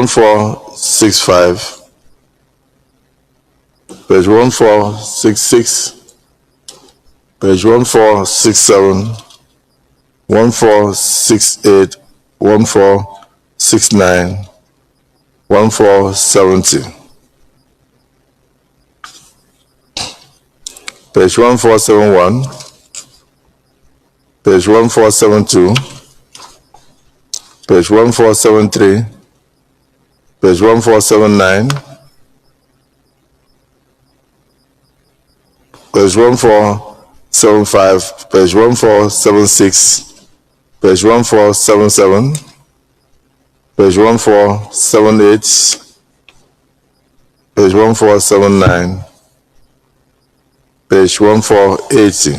1465, page 1466, page 1467, 1468, 1469, 1470, page 1471, page 1472, page 1473, page 1479, page 1475, page 1476, page 1477, page 1478, page 1479, page 1480,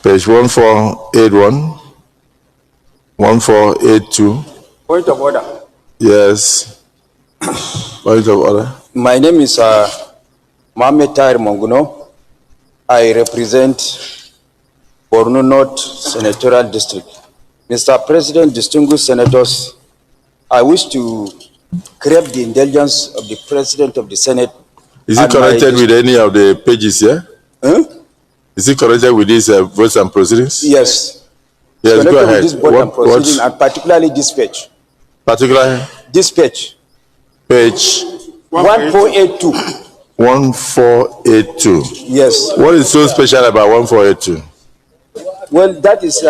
page 1481, 1482. Point of order. Yes. Point of order. My name is Mohamed Tahir Monguno. I represent Borno North Senatorial District. Mr. President, distinguished senators, I wish to crave the indulgence of the President of the Senate. Is it connected with any of the pages here? Huh? Is it connected with these votes and proceedings? Yes. Yes, go ahead. This vote and proceeding, and particularly this page. Particularly? This page. Page 1482. 1482. Yes. What is so special about 1482? Well, that is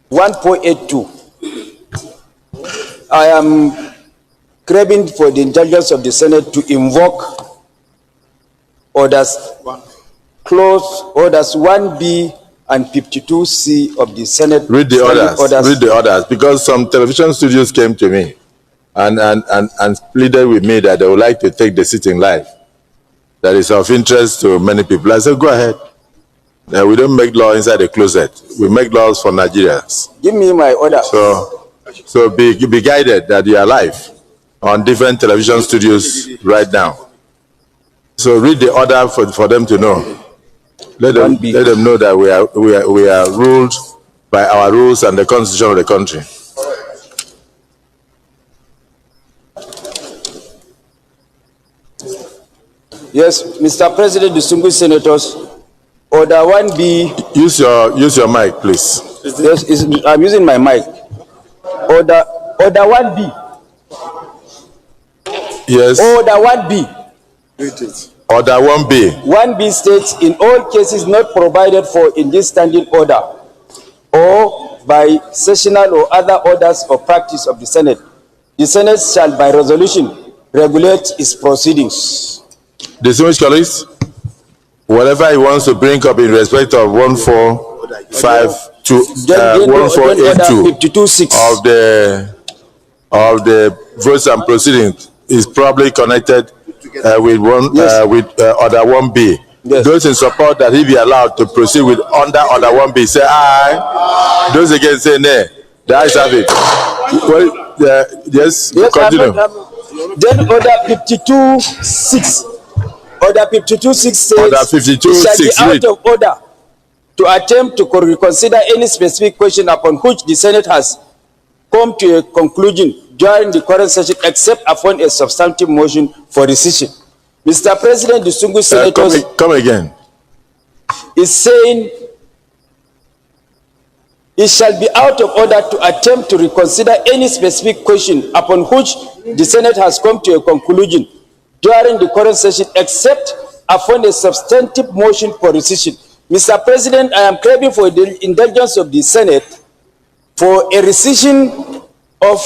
1482. I am craving for the indulgence of the Senate to invoke orders, clause orders 1B and 52C of the Senate. Read the orders. Read the orders, because some television studios came to me and pleaded with me that they would like to take the sitting live. That is of interest to many people. I said, go ahead. We don't make law inside the closet. We make laws for Nigerians. Give me my order. So be guided that you are live on different television studios right now. So read the order for them to know. Let them know that we are ruled by our rules and the constitution of the country. Yes, Mr. President, distinguished senators, order 1B. Use your mic, please. Yes, I'm using my mic. Order 1B. Yes. Order 1B. Order 1B. 1B states, in all cases not provided for in this standing order or by sessional or other orders or practice of the Senate, the Senate shall by resolution regulate its proceedings. Distinguished colleagues, whatever he wants to bring up in respect of 1452 of the votes and proceedings is probably connected with order 1B. Yes. Those in support that he be allowed to proceed with under order 1B say aye. Those against say nay. The ayes have it. Well, yes, continue. Then order 52.6. Order 52.6 says order 52.6 it shall be out of order to attempt to reconsider any specific question upon which the Senate has come to a conclusion during the current session, except upon a substantive motion for decision. Mr. President, distinguished senators, come again. Is saying it shall be out of order to attempt to reconsider any specific question upon which the Senate has come to a conclusion during the current session, except upon a substantive motion for decision. Mr. President, I am craving for the indulgence of the Senate for a rescission of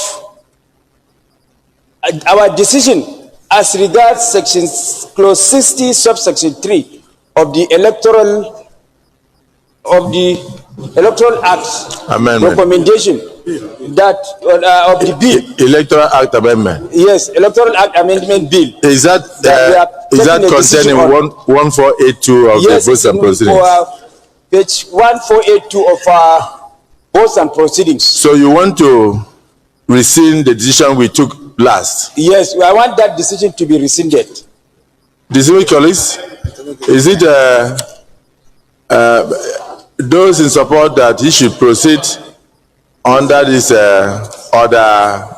our decision as regards section clause 60 subsection 3 of the electoral Act amendment recommendation that of the bill. Electoral Act amendment. Yes, Electoral Act amendment bill. Is that contained in 1482 of the votes and proceedings? Page 1482 of our votes and proceedings. So you want to rescind the decision we took last? Yes, I want that decision to be rescinded. Distinguished colleagues, is it those in support that he should proceed under this order,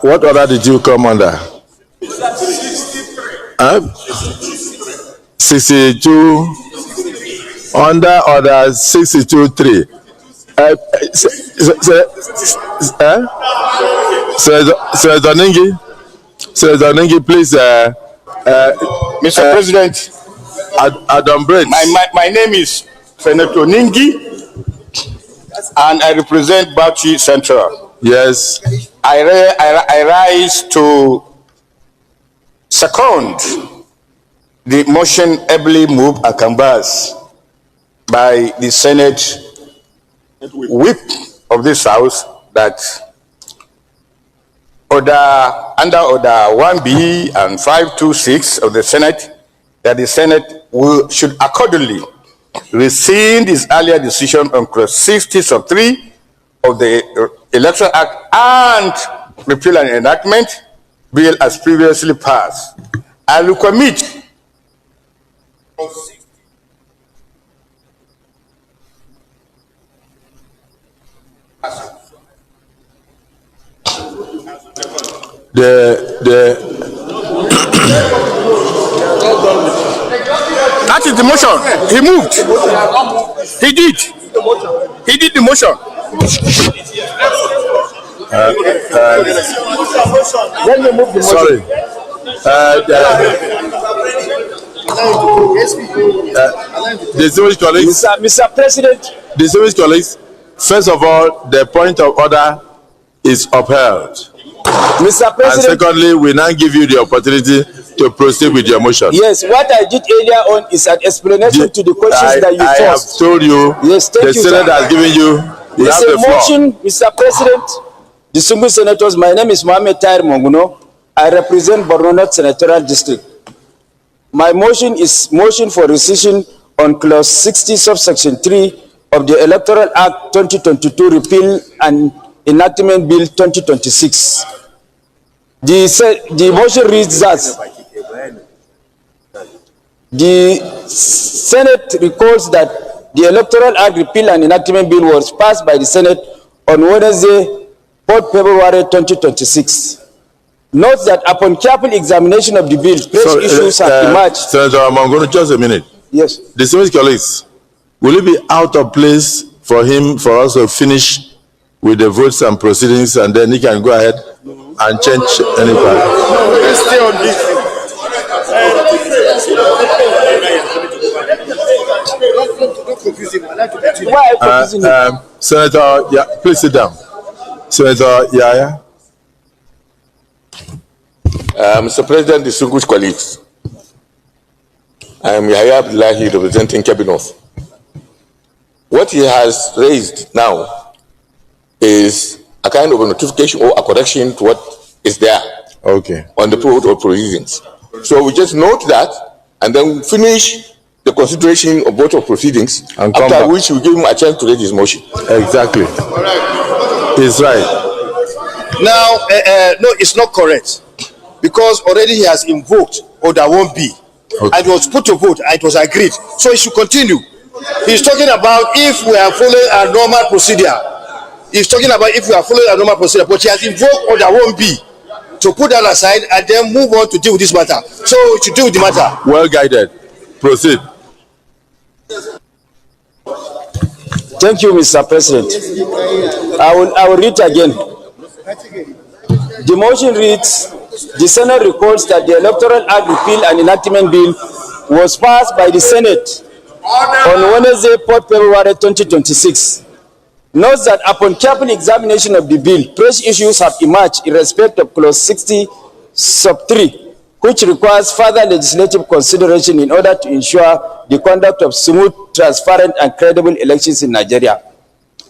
what order did you come under? 62, under order 62.3. Senator Ningi, please. Mr. President, Adam Brett. my name is Senator Ningi, and I represent Bauchi Central. Yes. I rise to second the motion ably moved and canvassed by the Senate whip of this House that under order 1B and 526 of the Senate, that the Senate should accordingly rescind its earlier decision on clause 60(3) of the Electoral Act and repeal an enactment bill as previously passed. I will commit that is the motion. He moved. He did. He did the motion. When you move the motion. Sorry. Distinguished colleagues. Mr. President. Distinguished colleagues. First of all, the point of order is upheld. Mr. President. And secondly, we now give you the opportunity to proceed with your motion. Yes, what I did earlier on is an explanation to the questions that you posed. I have told you. Yes, thank the Senate has given you. You have the floor. Motion, Mr. President, distinguished senators. My name is Mohammed Tahir Monguno. I represent Borno North Senatorial District. My motion is motion for rescission on clause 60 subsection 3 of the Electoral Act 2022 repeal and enactment bill 2026. The motion reads thus: the Senate recalls that the Electoral Act repeal and enactment bill was passed by the Senate on Wednesday, 4th February 2026. Note that upon careful examination of the bill, fresh issues have emerged. Senator Monguno, just a minute. Yes. Distinguished colleagues, will it be out of place for us to finish with the votes and proceedings, and then he can go ahead and change any part? Let's stay on this. Why confusing him? Senator, yeah, please sit down. Senator Yaya. Mr. President, distinguished colleagues, I am Yahya Abdullahi representing Cabinet. What he has raised now is a kind of a notification or a correction to what is there on the code of proceedings. So we just note that and then finish the consideration of both of proceedings, and after which we give him a chance to raise his motion. Exactly. He's right. Now, no, it's not correct, because already he has invoked order 1B, and it was put to vote and it was agreed. So he should continue. He's talking about if we are following a normal procedure. He's talking about if we are following a normal procedure, but he has invoked order 1B to put that aside and then move on to deal with this matter. So to deal with the matter. Well guided. Proceed. Thank you, Mr. President. I will read again. The motion reads: the Senate recalls that the Electoral Act repeal and enactment bill was passed by the Senate on Wednesday, 4th February 2026. Notes that upon careful examination of the bill, fresh issues have emerged in respect of clause 60 sub 3, which requires further legislative consideration in order to ensure the conduct of smooth, transparent, and credible elections in Nigeria.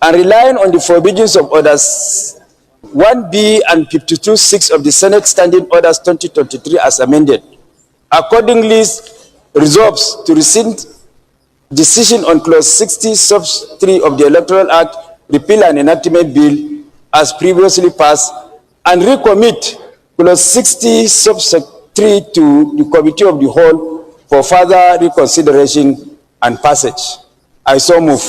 And relying on the forbiddings of orders 1B and 52(6) of the Senate Standing Orders 2023 as amended, accordingly resolves to rescind decision on clause 60 sub 3 of the Electoral Act repeal and enactment bill as previously passed, and recommit clause 60 sub 3 to the Committee of the Whole for further reconsideration and passage. I so move.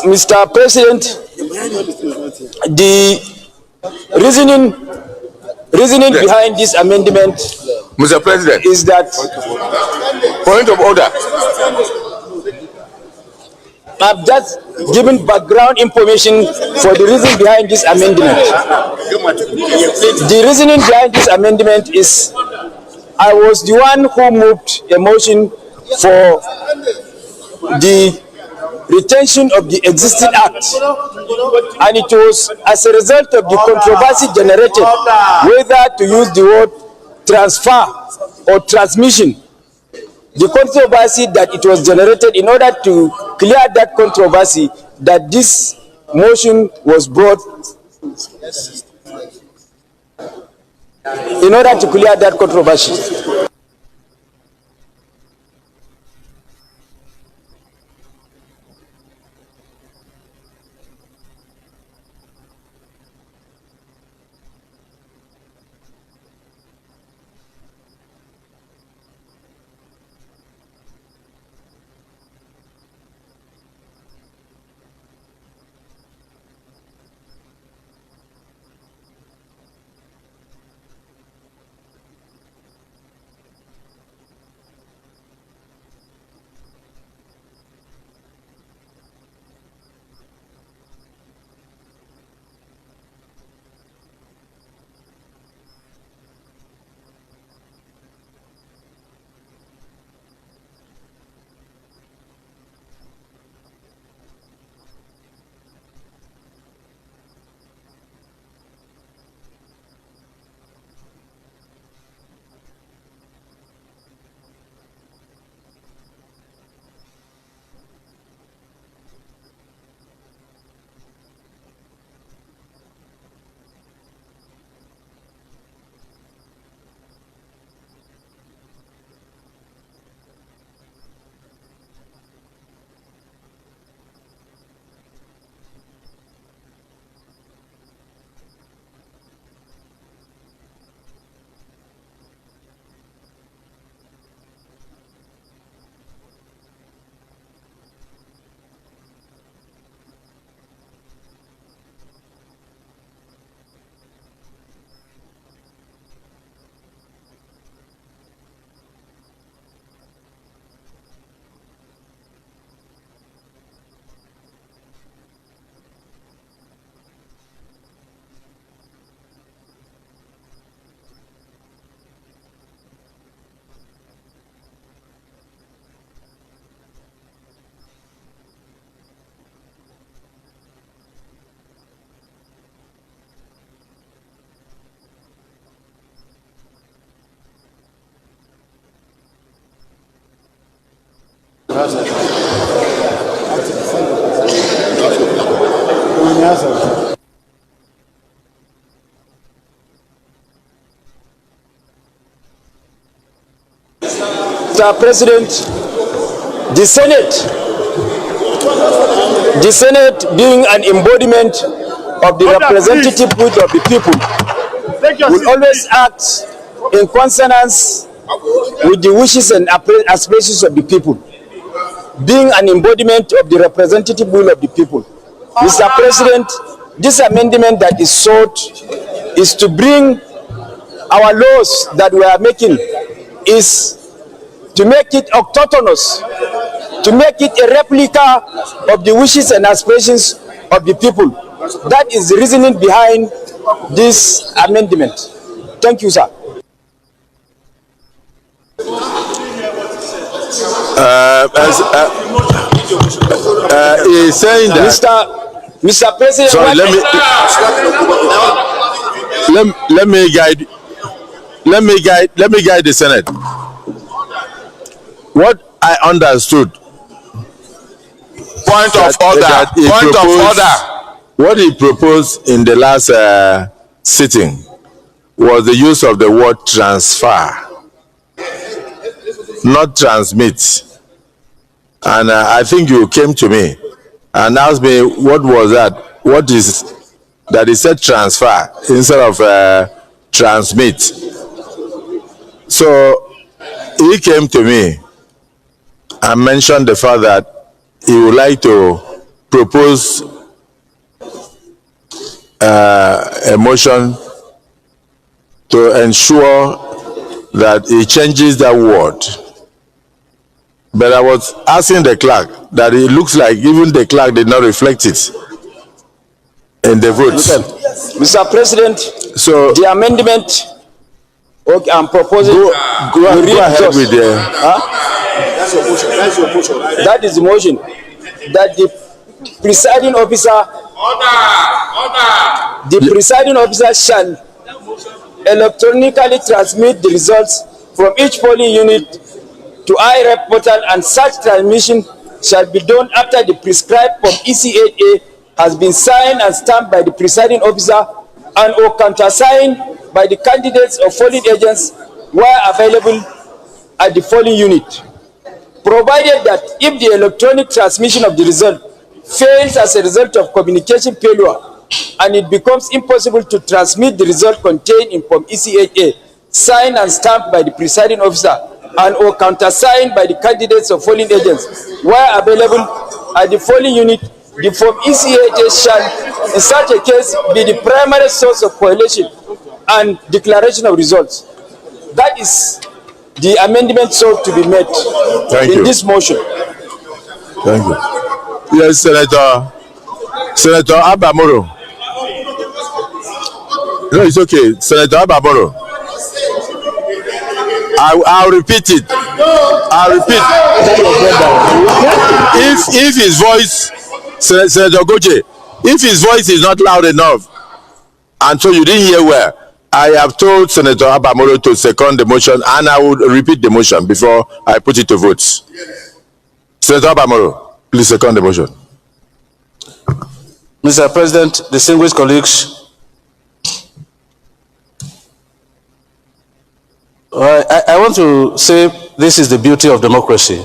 Mr. President, the reasoning behind this amendment, Mr. President, is that point of order. I've just given background information for the reason behind this amendment. The reasoning behind this amendment is I was the one who moved a motion for the retention of the existing act, and it was as a result of the controversy generated whether to use the word transfer or transmission. The controversy that it was generated, in order to clear that controversy, that this motion was brought in order to clear that controversy. Mr. President, the Senate being an embodiment of the representative will of the people, will always act in consonance with the wishes and aspirations of the people, being an embodiment of the representative will of the people. Mr. President, this amendment that is sought is to bring our laws that we are making, is to make it autochthonous, to make it a replica of the wishes and aspirations of the people. That is the reasoning behind this amendment. Thank you, sir. He's saying that. Mr. President, sorry, let me guide the Senate. What I understood. Point of order. Point of order. What he proposed in the last sitting was the use of the word transfer, not transmit. And I think you came to me and asked me, what was that? What is that it said transfer instead of transmit. So he came to me and mentioned the fact that he would like to propose a motion to ensure that he changes that word. But I was asking the clerk that it looks like even the clerk did not reflect it in the votes. Mr. President, So the amendment, okay, I'm proposing. go ahead just. with the. That's your motion. That's your motion, right? That is the motion, that the presiding officer, the presiding officer shall electronically transmit the results from each polling unit to IREP portal, and such transmission shall be done after the prescribed Form EC8A has been signed and stamped by the presiding officer and or countersigned by the candidates or polling agents where available at the polling unit. Provided that if the electronic transmission of the result fails as a result of communication failure and it becomes impossible to transmit the result contained in Form EC8A, signed and stamped by the presiding officer and or countersigned by the candidates or polling agents where available at the polling unit, the Form EC8A shall, in such a case, be the primary source of correlation and declaration of results. That is the amendment sought to be made in this motion. Thank you. Yes, Senator Abamoro. No, it's okay. Senator Abamoro. I'll repeat it. I'll repeat. If his voice, Senator Goje, if his voice is not loud enough, and so you didn't hear well, I have told Senator Abamoro to second the motion, and I will repeat the motion before I put it to votes. Senator Abamoro, please second the motion. Mr. President, distinguished colleagues, I want to say this is the beauty of democracy.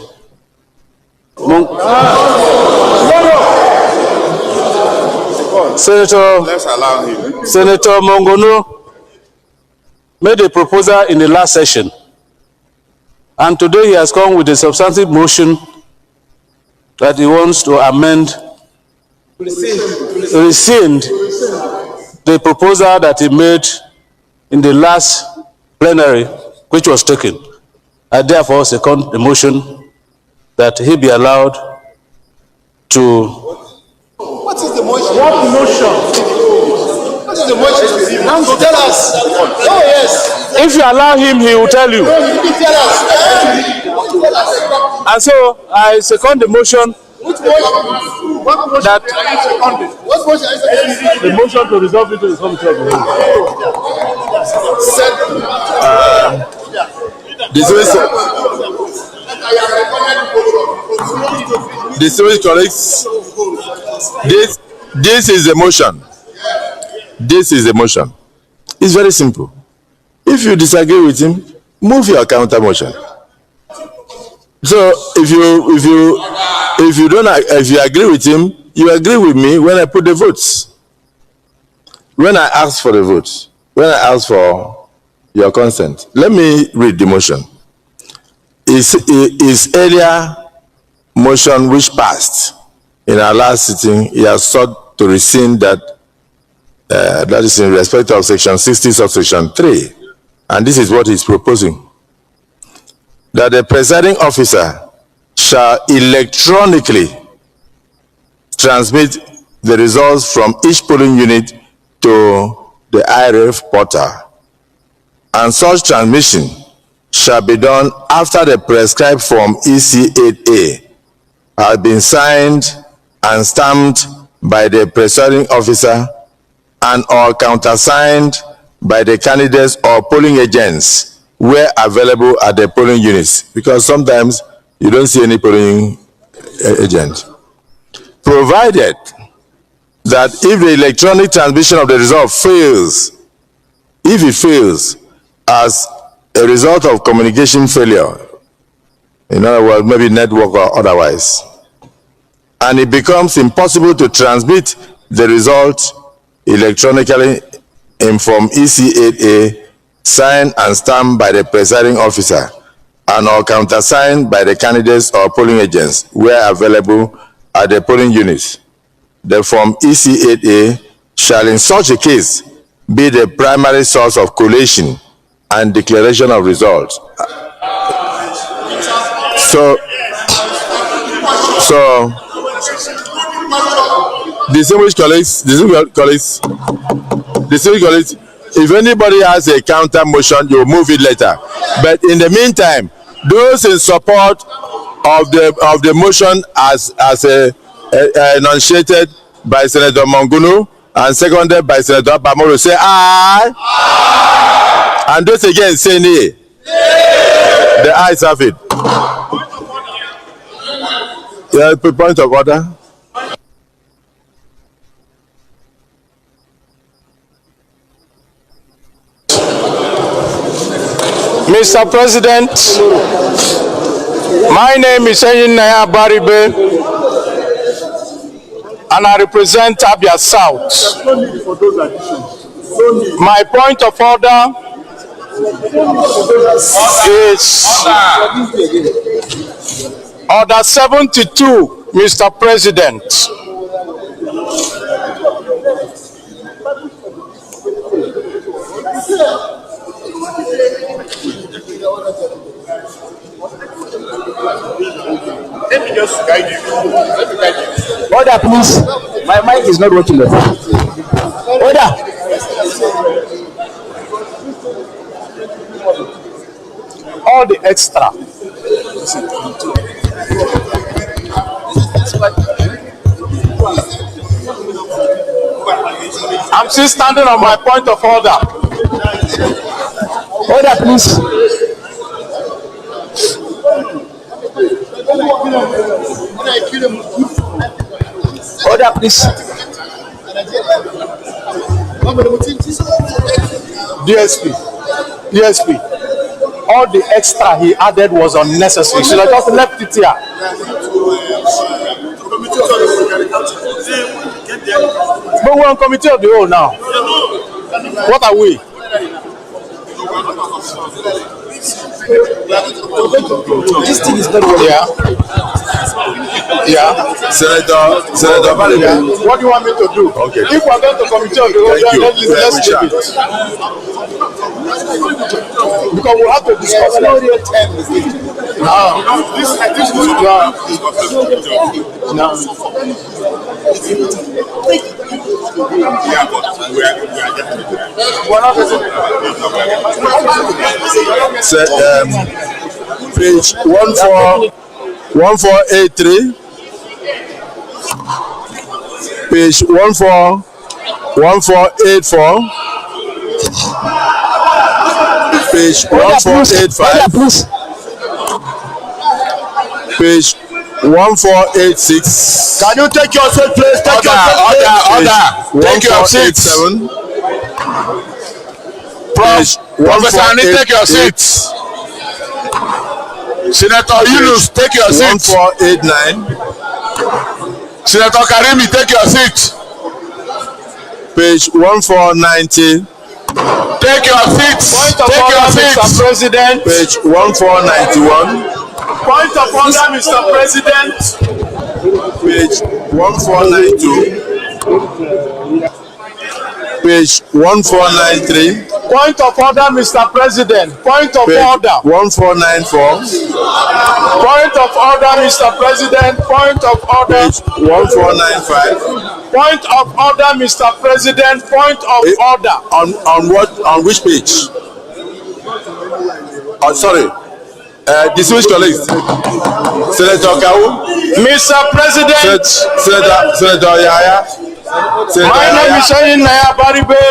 Senator Mongono made a proposal in the last session, and today he has come with a substantive motion that he wants to amend, rescind the proposal that he made in the last plenary, which was taken. I therefore second the motion that he be allowed to. What is the motion? What motion? What is the motion? Now tell us. Oh yes. If you allow him, he will tell you. Tell us. And so I second the motion. Which motion? What motion? That What motion is it? the motion to resolve it to the committee of the whole. Distinguished colleagues, this is the motion. This is the motion. It's very simple. If you disagree with him, move your counter motion. So if you agree with him, you agree with me when I put the votes. When I ask for the votes, when I ask for your consent, let me read the motion. His earlier motion which passed in our last sitting, he has sought to rescind that. That is in respect of section 60 subsection 3, and this is what he's proposing: that the presiding officer shall electronically transmit the results from each polling unit to the IREF portal, and such transmission shall be done after the prescribed Form EC8A has been signed and stamped by the presiding officer and or countersigned by the candidates or polling agents where available at the polling units, because sometimes you don't see any polling agent. Provided that if the electronic transmission of the result fails, if it fails as a result of communication failure, in other words, maybe network or otherwise, and it becomes impossible to transmit the result electronically in Form EC8A, signed and stamped by the presiding officer, and or countersigned by the candidates or polling agents where available at the polling units. The Form EC8A shall in such a case be the primary source of collation and declaration of results. So distinguished colleagues, if anybody has a counter motion, you move it later. But in the meantime, those in support of the motion as enunciated by Senator Mongunu and seconded by Senator Bamoro, say aye. Aye. And those again say nay. Nay. The ayes have it. Yeah, point of order. Mr. President, my name is Naya Baribe, and I represent Abia South. My point of order is Order 72, Mr. President. Let me just guide you. Order, please. My mic is not working. Order. All the extra. I'm still standing on my point of order. Order, please. Order, please. DSP, all the extra he added was unnecessary. Should I just left it here? But we're on committee of the whole now. What are we? This thing is not working. Yeah. Senator Baribe. What do you want me to do? Okay. If we're going to committee of the whole, let's leave it. Because we'll have to discuss it. Page 1483. Page 1484. Page 1485. Page 1486. Can you take your seat, please? Take your seat, Order. Take your seats. Professor Ani, take your seats. Senator Yunus, take your seat. 1489. Senator Karimi, take your seat. Page 1490. Take your seats. Take your seats. Mr. President. Page 1491. Point of order, Mr. President. Page 1492. Page 1493. Point of order, Mr. President. Point of Page order. 1494. Point of order, Mr. President. Point of order. Page 1495. Point of order, Mr. President. Point of order. On what? On which page? Oh, sorry. Distinguished colleagues. Senator Kawu. Mr. President. Senator Yaya. My name is Naya Baribe.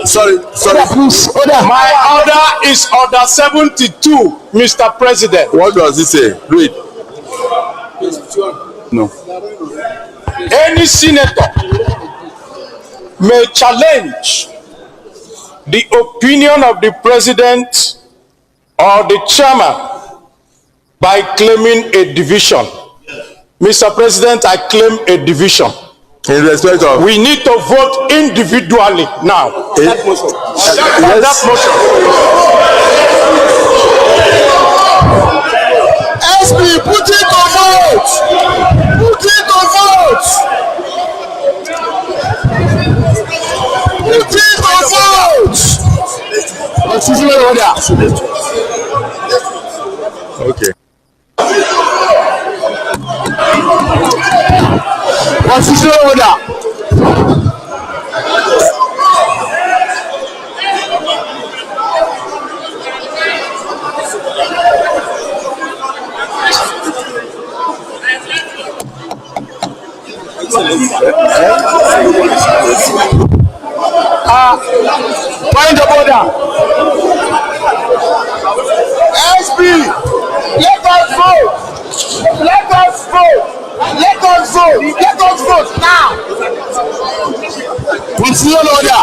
Sorry. My order is order 72, Mr. President. What does it say? Read. No. Any senator may challenge the opinion of the president or the chairman by claiming a division. Mr. President, I claim a division. In respect of We need to vote individually now. that motion. yes. That motion. SB, put it to vote. Put it to vote. Put it to vote. Constitutional order. Okay. Constitutional order. Point of order. SB, let us vote. Let us vote. Let us vote. Let us vote now. Constitutional order.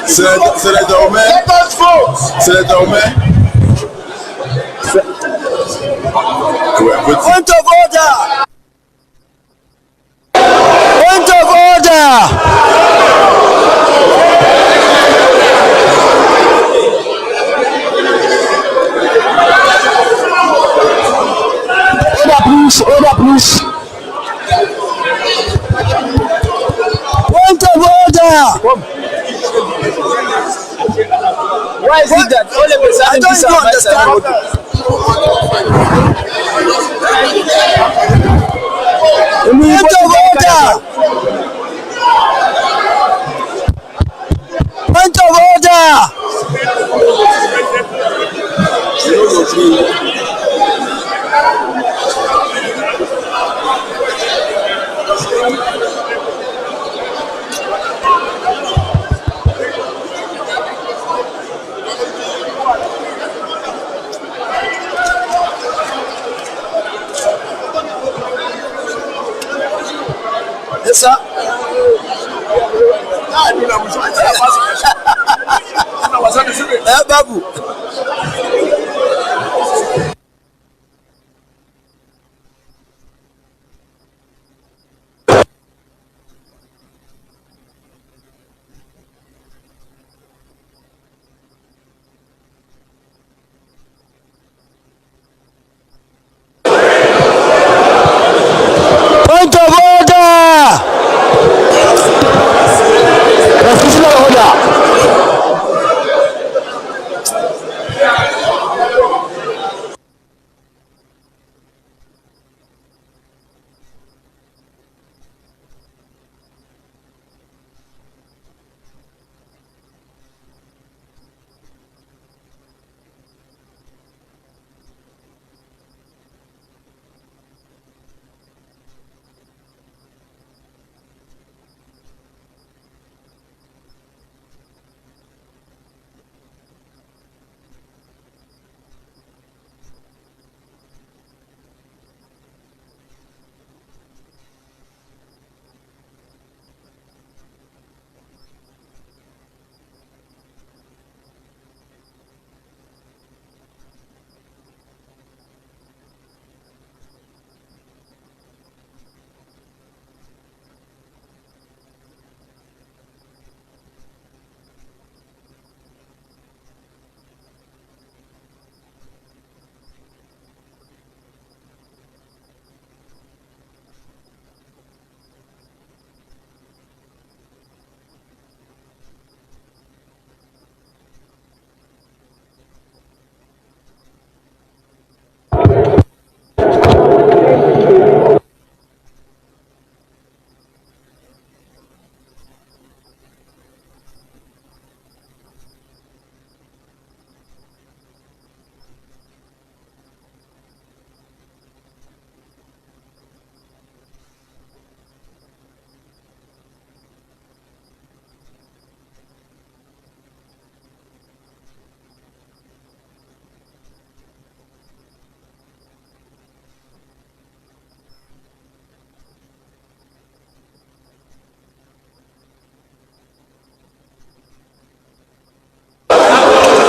Senator Omer. Let us vote. Senator Omer. Point of order. Point of order. Order, please. Order, please. Point of order. Why is it that all of a sudden this understand. Point of order. Point of order. Yes, sir. Babu. Point of order. Constitutional order.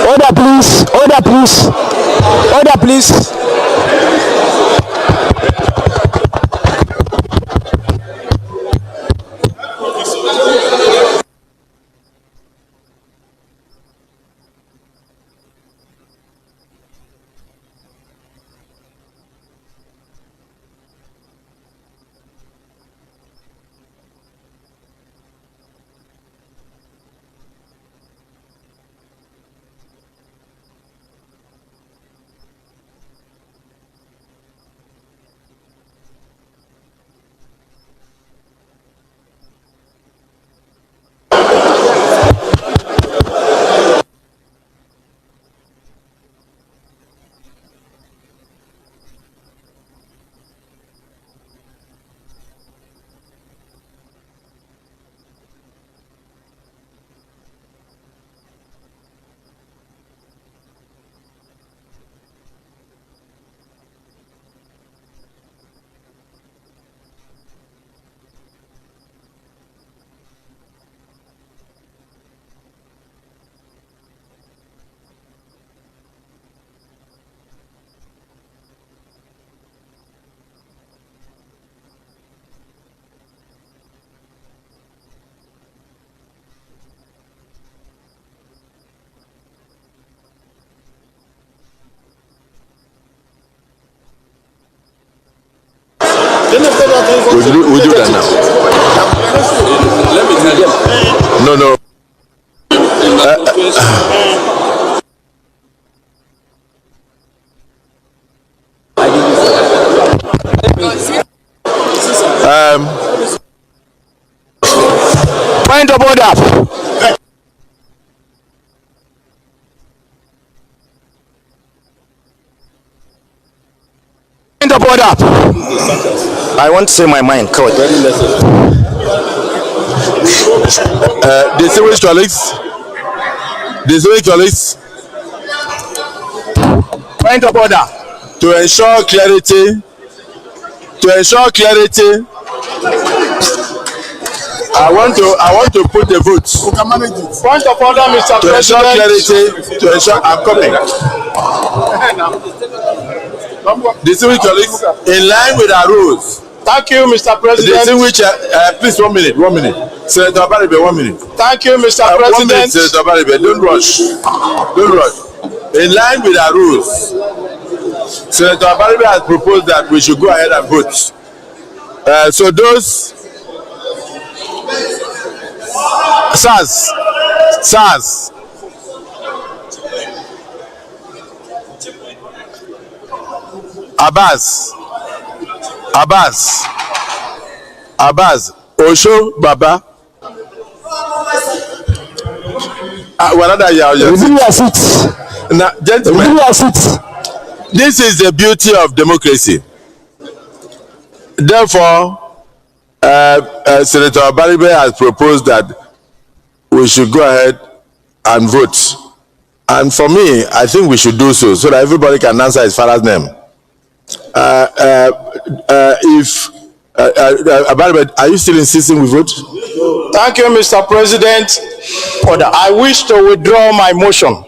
Order, please. Order, please. Order, please. We'll do that now. Let me tell you. No, no. Point of order. Point of order. I want to say my mind. Distinguished colleagues, Point of order. to ensure clarity, I want to put the votes. Point of order, Mr. To ensure President. clarity, I'm coming. Distinguished colleagues, in line with our rules. Thank you, Mr. President. Distinguished, please 1 minute. Senator Abaribe, 1 minute. Thank you, Mr. 1 minute, President. Senator Abaribe, don't rush. In line with our rules, Senator Abaribe has proposed that we should go ahead and vote. So those SARS. Abbas, Osho, Baba. Now, gentlemen, this is the beauty of democracy. Therefore, Senator Abaribe has proposed that we should go ahead and vote. And for me, I think we should do so that everybody can answer his father's name. Abaribe, are you still insisting we vote? Thank you, Mr. President. Order. I wish to withdraw my motion.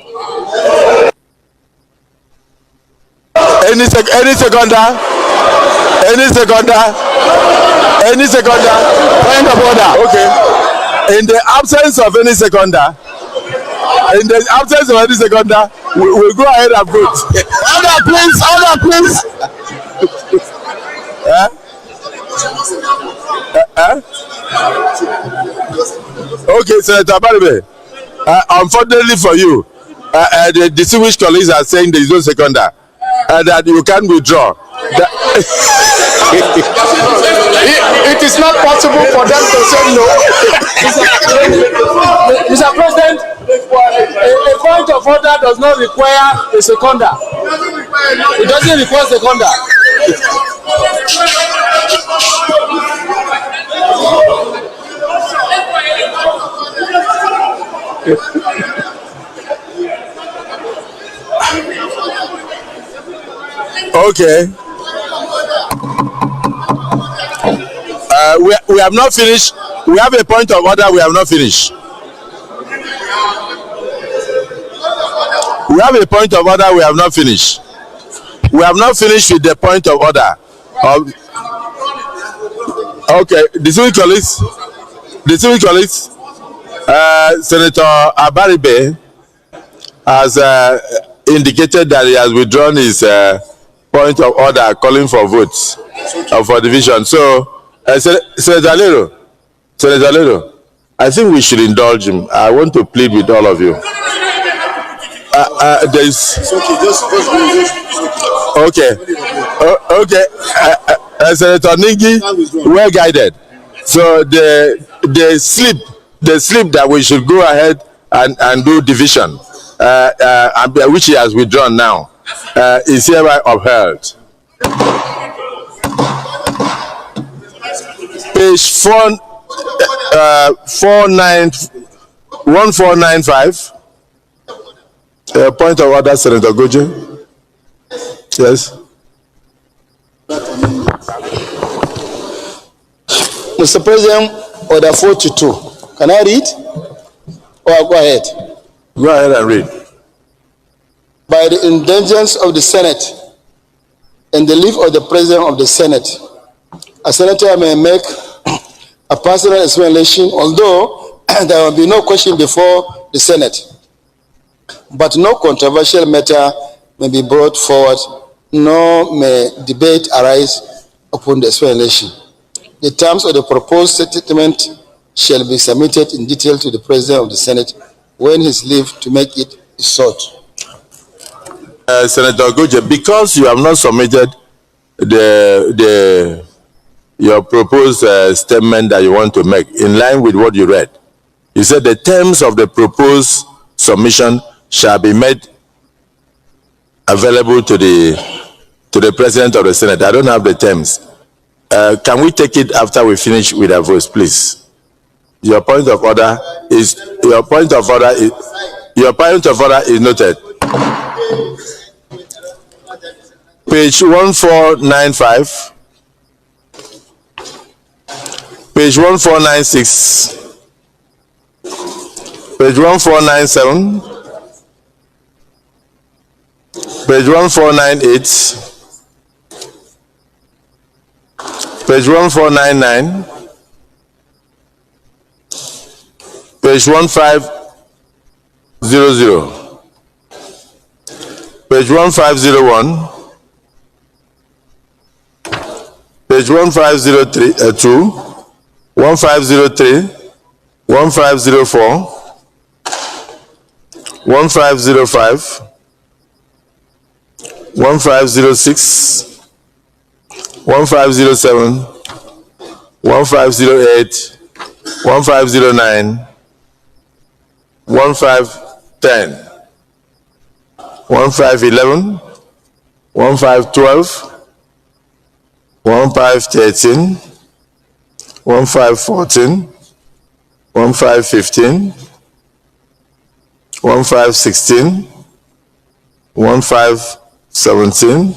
Any seconder? Point of order. Okay. In the absence of any seconder, we'll go ahead and vote. Order, please. Okay, Senator Abaribe. Unfortunately for you, the distinguished colleagues are saying there is no seconder, that you can withdraw. It is not possible for them to say no. Mr. President, a point of order does not require a seconder. It doesn't require a seconder. Okay. We have not finished. We have a point of order. We have not finished. We have a point of order. We have not finished. We have not finished with the point of order. Okay, distinguished colleagues, Senator Abaribe has indicated that he has withdrawn his point of order calling for votes for division. So, Senator Lero, I think we should indulge him. I want to plead with all of you. Senator Ningi, well guided. So the slip that we should go ahead and do division, which he has withdrawn now, is hereby upheld. Page 1495. Point of order, Senator Goje. Yes. Mr. President, order 42. Can I read? Or go ahead? Go ahead and read. By the indulgence of the Senate and the leave of the President of the Senate, a senator may make a personal explanation, although there will be no question before the Senate. But no controversial matter may be brought forward, nor may debate arise upon the explanation. The terms of the proposed statement shall be submitted in detail to the President of the Senate when his leave to make it is sought. Senator Goje, because you have not submitted your proposed statement that you want to make in line with what you read, you said the terms of the proposed submission shall be made available to the President of the Senate. I don't have the terms. Can we take it after we finish with our votes, please? Your point of order is noted. Page 1495, page 1496, page 1497, page 1498, page 1499, page 1500, page 1501, page 1502, 1503, 1504, 1505, 1506, 1507, 1508, 1509, 1510, 1511, 1512, 1513, 1514, 1515, 1516, 1517,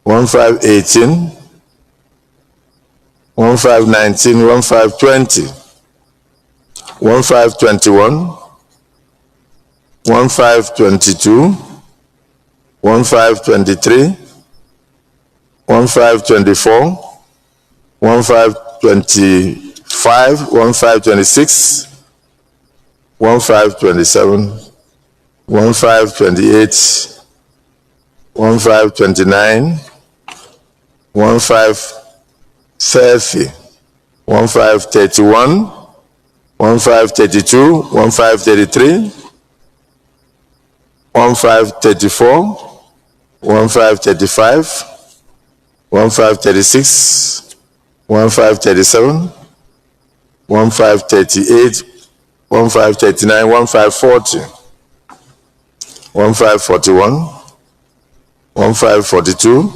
1518, 1519, 1520, 1521, 1522, 1523, 1524, 1525, 1526, 1527, 1528, 1529, 1530, 1531, 1532, 1533, 1534, 1535, 1536, 1537, 1538, 1539, 1540, 1541, 1542,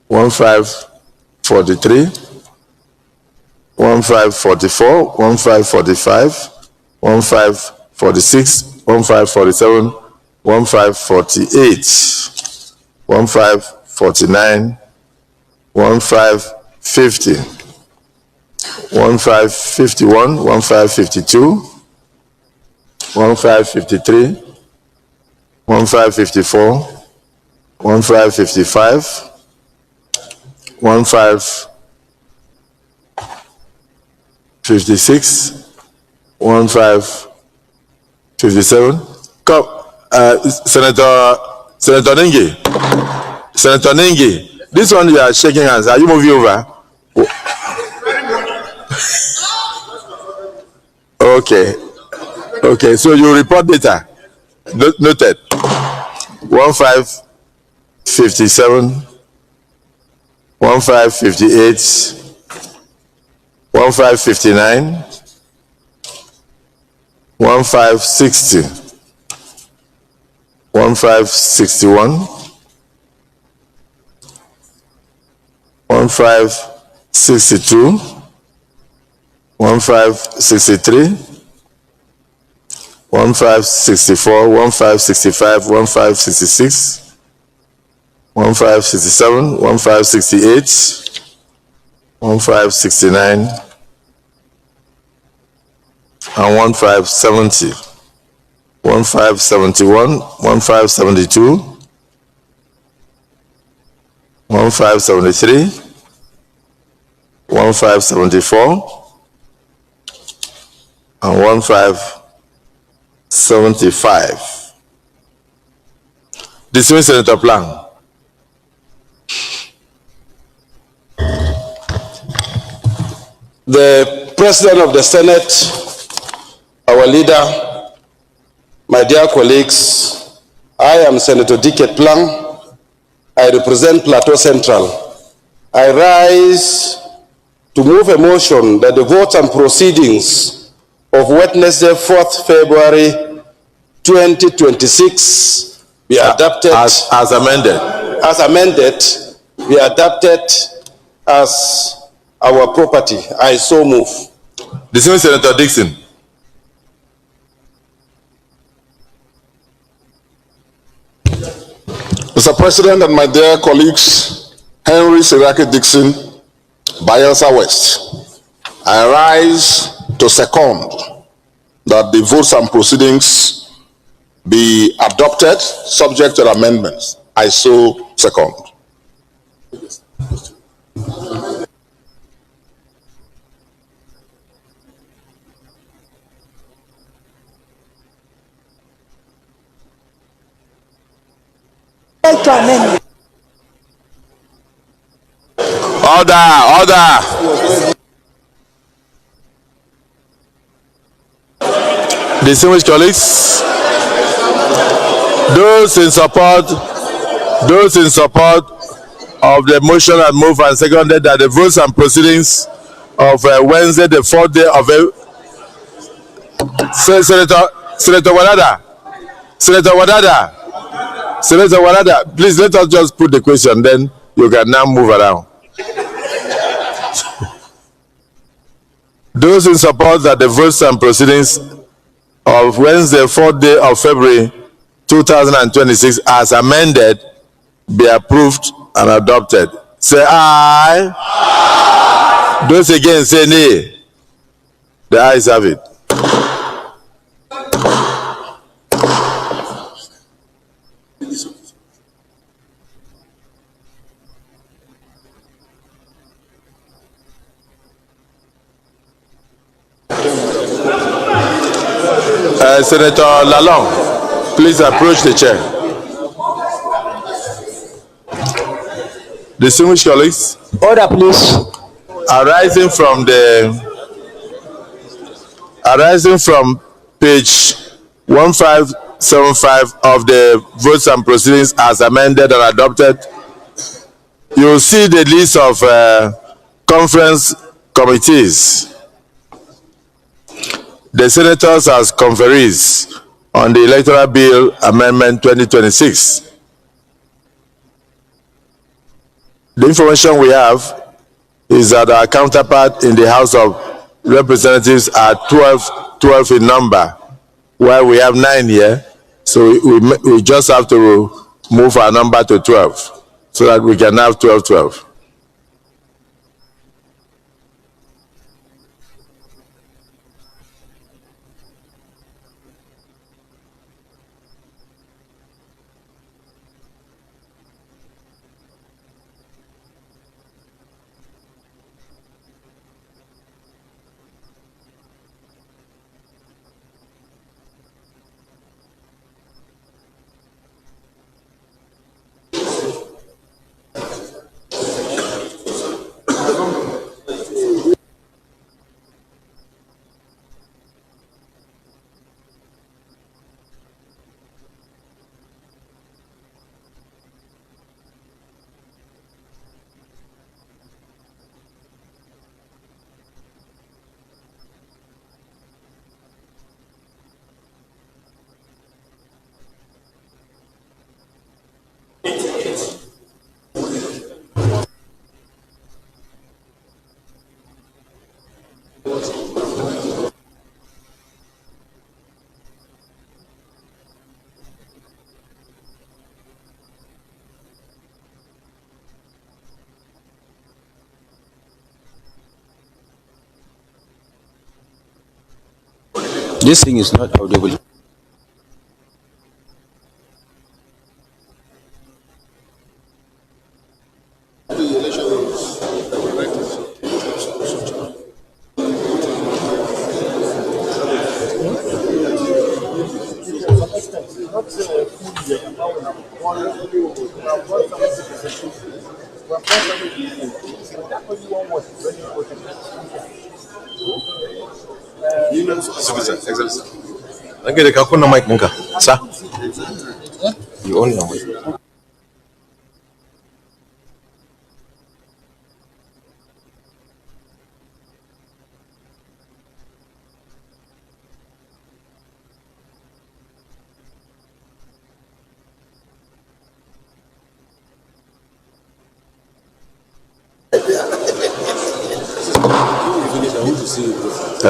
1543, 1544, 1545, 1546, 1547, 1548, 1549, 1550, 1551, 1552, 1553, 1554, 1555, 1556, 1557. Come, Senator Nengi, this one you are shaking hands. Are you moving over? Okay, so you report data. Noted. 1557, 1558, 1559, 1560, 1561, 1562, 1563, 1564, 1565, 1566, 1567, 1568, 1569, and 1570, 1571, 1572, 1573, 1574, and 1575. Dismiss Senator Plan. the President of the Senate, our leader, my dear colleagues, I am Senator Dicket Plang. I represent Plateau Central. I rise to move a motion that the votes and proceedings of Wednesday, 4th February 2026 be adopted as amended. As amended, be adopted as our property. I so move. Distinguished Senator Dixon. Mr. President and my dear colleagues, Henry Siraki Dixon, Bayelsa West, I rise to second that the votes and proceedings be adopted subject to amendments. I so second. Order. Distinguished colleagues, those in support of the motion and move and seconded that the votes and proceedings of Wednesday, the 4th day of Senator Wadada, please let us just put the question, then you can now move around. Those in support that the votes and proceedings of Wednesday, 4th day of February 2026 as amended be approved and adopted. Say aye. Aye. Those against say nay. The ayes have it. Senator Lalong, please approach the chair. Distinguished colleagues. Order, please. Arising from page 1575 of the votes and proceedings as amended and adopted, you will see the list of conference committees. The senators as conferees on the Electoral Bill Amendment 2026. The information we have is that our counterpart in the House of Representatives are 12 in number, while we have 9 here. So we just have to move our number to 12 so that we can have 12. This thing is not audible. You own your mic.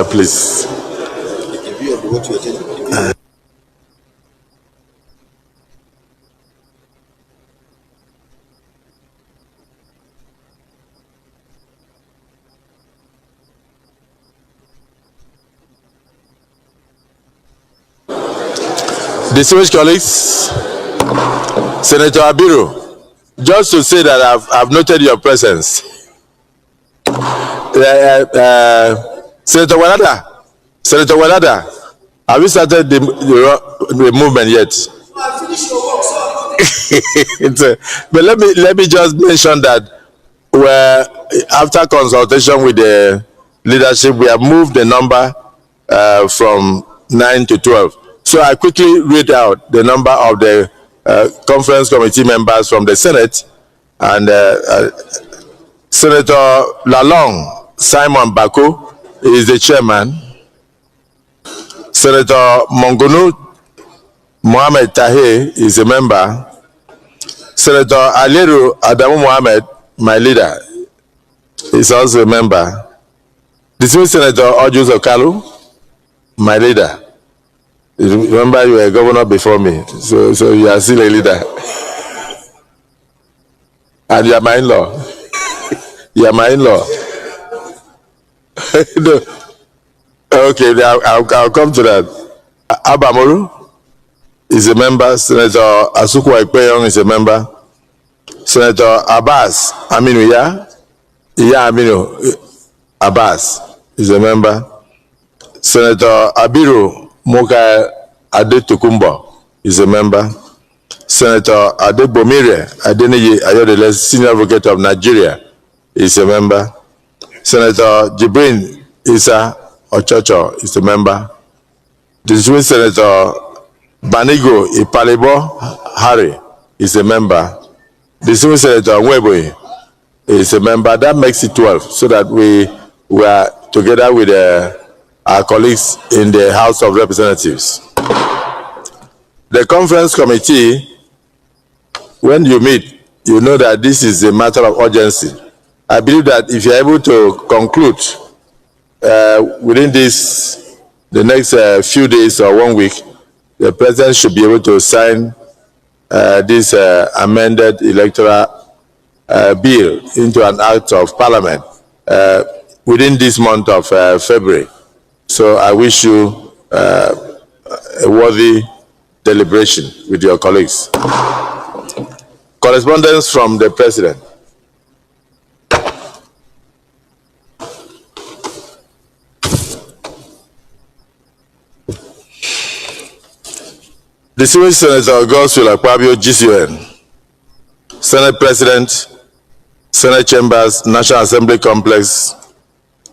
Please. Distinguished colleagues, Senator Abiru, just to say that I've noted your presence. Senator Walada, have you started the movement yet? But let me just mention that after consultation with the leadership, we have moved the number from 9 to 12. So I quickly read out the number of the conference committee members from the Senate, and Senator Lalong Simon Bako is the chairman. Senator Mongunu Mohamed Tahe is a member. Senator Aliru Adamu Mohamed, my leader, is also a member. Distinguished Senator Ojus Okalu, my leader. Remember, you were a governor before me, so you are still a leader. And you are my in-law. You are my in-law. No. Okay, I'll come to that. Abamoru is a member. Senator Asukwa Ikpeyong is a member. Senator Abbas Aminu Aminu Abbas is a member. Senator Abiru Moka Adetukumbo is a member. Senator Adebomire Adeneye Ayodele, Senior Advocate of Nigeria, is a member. Senator Jibrin Isa Ochocho is a member. Distinguished Senator Banigo Ipalibo Harry is a member. Distinguished Senator Nweboy is a member. That makes it 12, so that we are together with our colleagues in the House of Representatives. The conference committee, when you meet, you know that this is a matter of urgency. I believe that if you're able to conclude within the next few days or 1 week, the president should be able to sign this amended electoral bill into an act of parliament within this month of February. So I wish you a worthy deliberation with your colleagues. Correspondence from the president. Distinguished Senator Godswill Akpabio, GCON, Senate President, Senate Chambers, National Assembly Complex.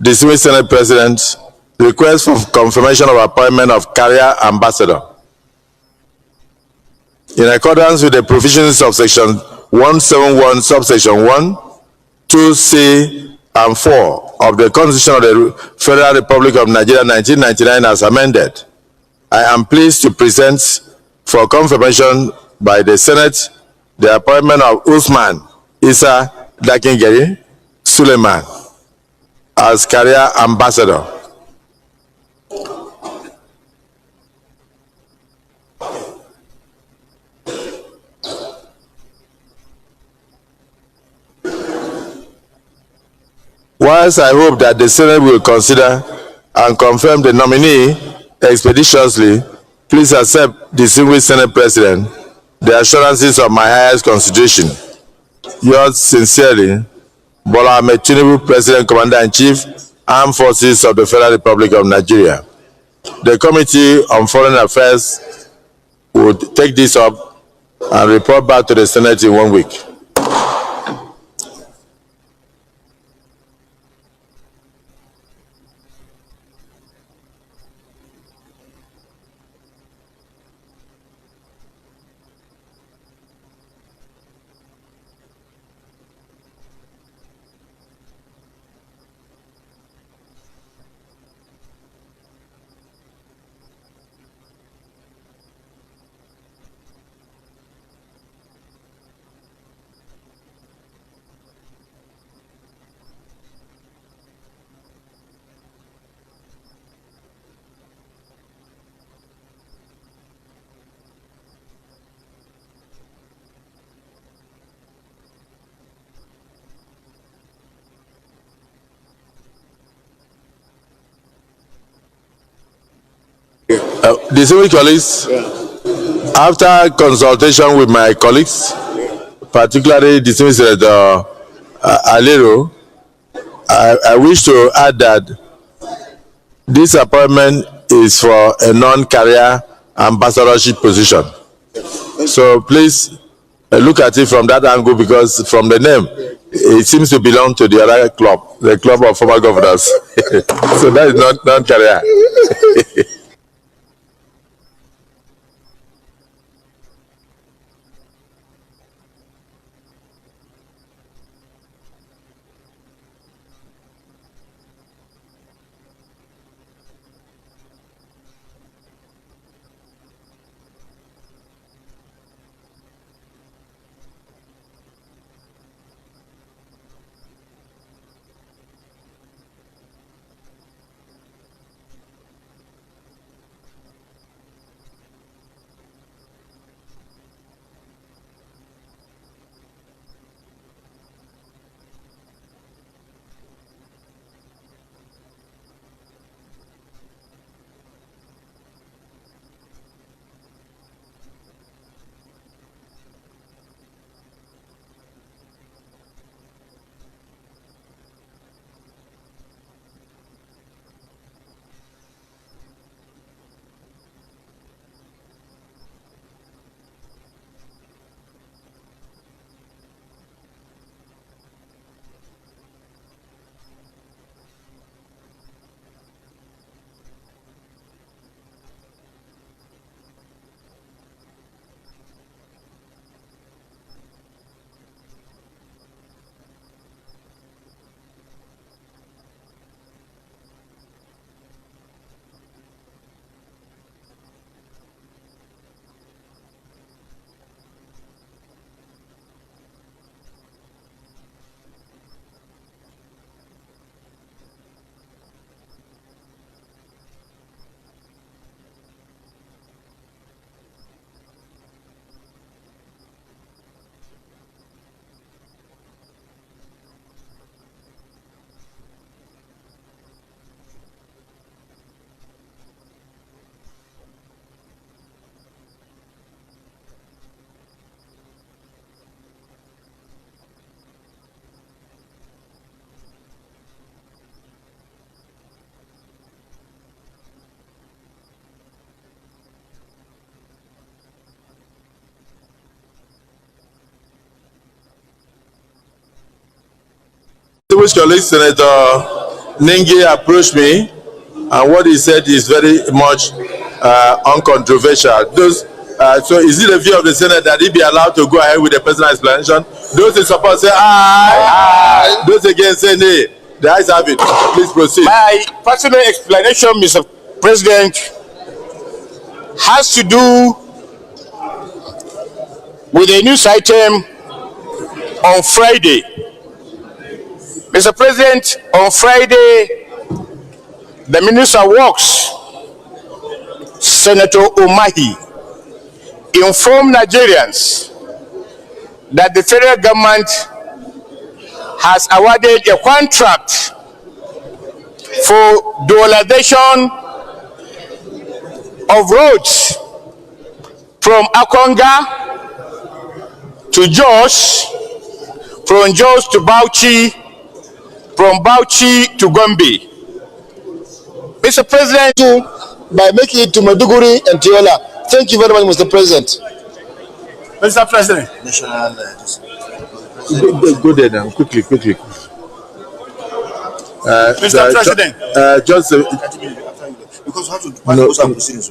Distinguished Senate President, request for confirmation of appointment of Career Ambassador. In accordance with the provisions of Section 171, subsection 1, 2C, and 4 of the Constitution of the Federal Republic of Nigeria 1999 as amended, I am pleased to present for confirmation by the Senate the appointment of Usman Isa Dakingeri Suleiman as Career Ambassador. Whilst I hope that the Senate will consider and confirm the nominee expeditiously, please accept, distinguished Senate President, the assurances of my highest consideration. Yours sincerely, Bola Ahmed Tinubu, President, Commander-in-Chief, Armed Forces of the Federal Republic of Nigeria. The Committee on Foreign Affairs would take this up and report back to the Senate in 1 week. Distinguished colleagues, after consultation with my colleagues, particularly distinguished Senator Alero, I wish to add that this appointment is for a non-career ambassadorship position. So please look at it from that angle, because from the name, it seems to belong to the other club, the club of former governors. So that is not non-career. Distinguished colleague, Senator Nengi approached me, and what he said is very much uncontroversial. So is it the view of the Senate that he be allowed to go ahead with the personal explanation? Those in support say aye. Aye. Those against say nay. The ayes have it. Please proceed. My personal explanation, Mr. President, has to do with a news item on Friday. Mr. President, on Friday, the Minister of Works, Senator Umahi, informed Nigerians that the federal government has awarded a contract for dualization of roads from Akonga to Jos, from Jos to Bauchi, from Bauchi to Gombe. Mr. President, by making it to Maduguri and Tiola. Thank you very much, Mr. President. Mr. President. Go there now, quickly. Mr. President. Just because how to pass those proceedings.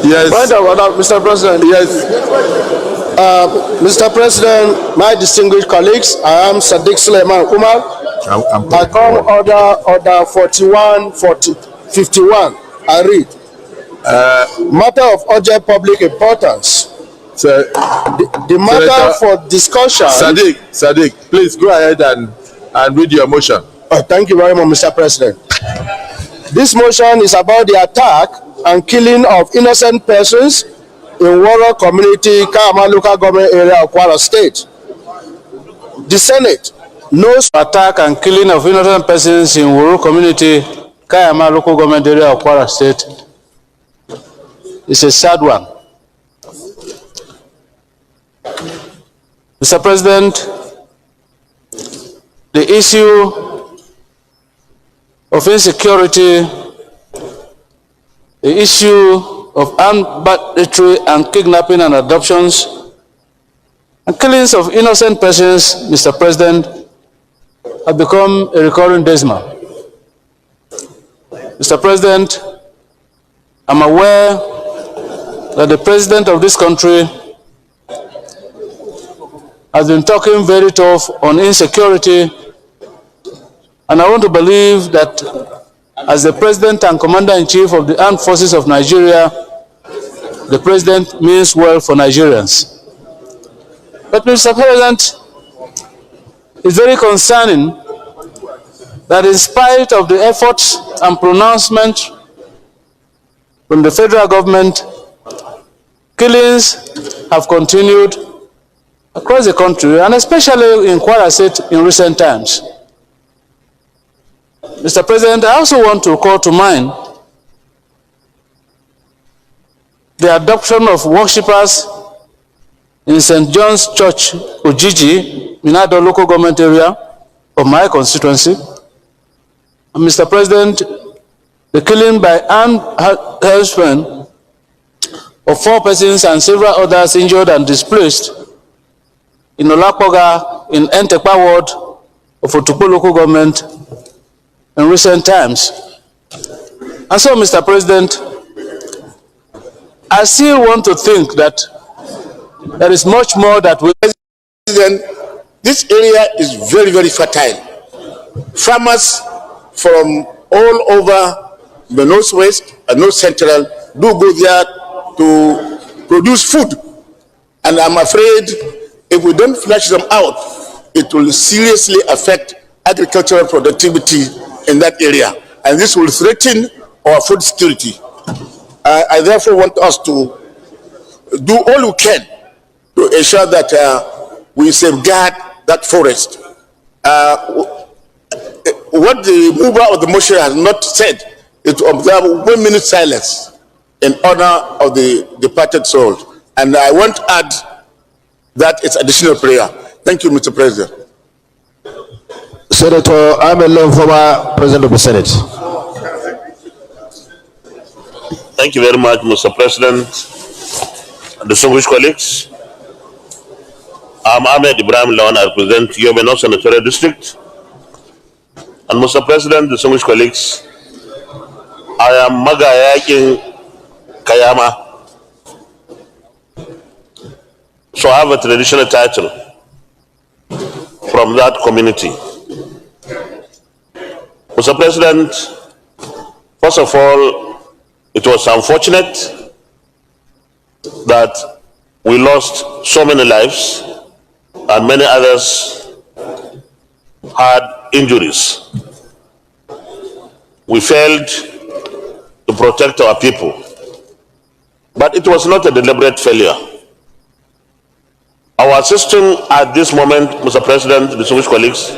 Yes. Point of order, Mr. President. Yes. Mr. President, my distinguished colleagues, I am Sadiq Suleiman Umar. I come order 51 I read. Matter of urgent public importance. So, The matter Senator, for discussion. Sadiq, please go ahead and read your motion. Thank you very much, Mr. President. This motion is about the attack and killing of innocent persons in Woro Community, Kayama Local Government Area of Kwara State. The Senate knows Attack and killing of innocent persons in Woro Community, Kayama Local Government Area of Kwara State is a sad one. Mr. President, the issue of insecurity, the issue of armed banditry and kidnapping and adoptions, and killings of innocent persons, Mr. President, have become a recurring dismal. Mr. President, I'm aware that the President of this country has been talking very tough on insecurity, and I want to believe that as the President and Commander-in-Chief of the Armed Forces of Nigeria, the President means well for Nigerians. But Mr. President, it's very concerning that in spite of the efforts and pronouncements from the federal government, killings have continued across the country, and especially in Kwara State in recent times. Mr. President, I also want to call to mind the adoption of worshippers in St. John's Church, Ujiji, Minado local government area of my constituency. And Mr. President, the killing by armed herdsmen of 4 persons and several others injured and displaced in Olapoga in Entekpa ward of Otukpo local government in recent times. And so, Mr. President, I still want to think that there is much more that we... President, this area is very, very fertile. Farmers from all over the northwest and north central do go there to produce food. And I'm afraid if we don't flush them out, it will seriously affect agricultural productivity in that area. And this will threaten our food security. I therefore want us to do all we can to ensure that we safeguard that forest. What the mover of the motion has not said is to observe 1 minute silence in honor of the departed soul. And I want to add that it's additional prayer. Thank you, Mr. President. Senator, I'm a former President of the Senate. Thank you very much, Mr. President. Distinguished colleagues, I'm Ahmed Ibrahim Lawan. I represent Yobe North Senatorial District. And Mr. President, distinguished colleagues, I am Magayakin Kayama. So I have a traditional title from that community. Mr. President, first of all, it was unfortunate that we lost so many lives and many others had injuries. We failed to protect our people, but it was not a deliberate failure. Our system at this moment, Mr. President, distinguished colleagues,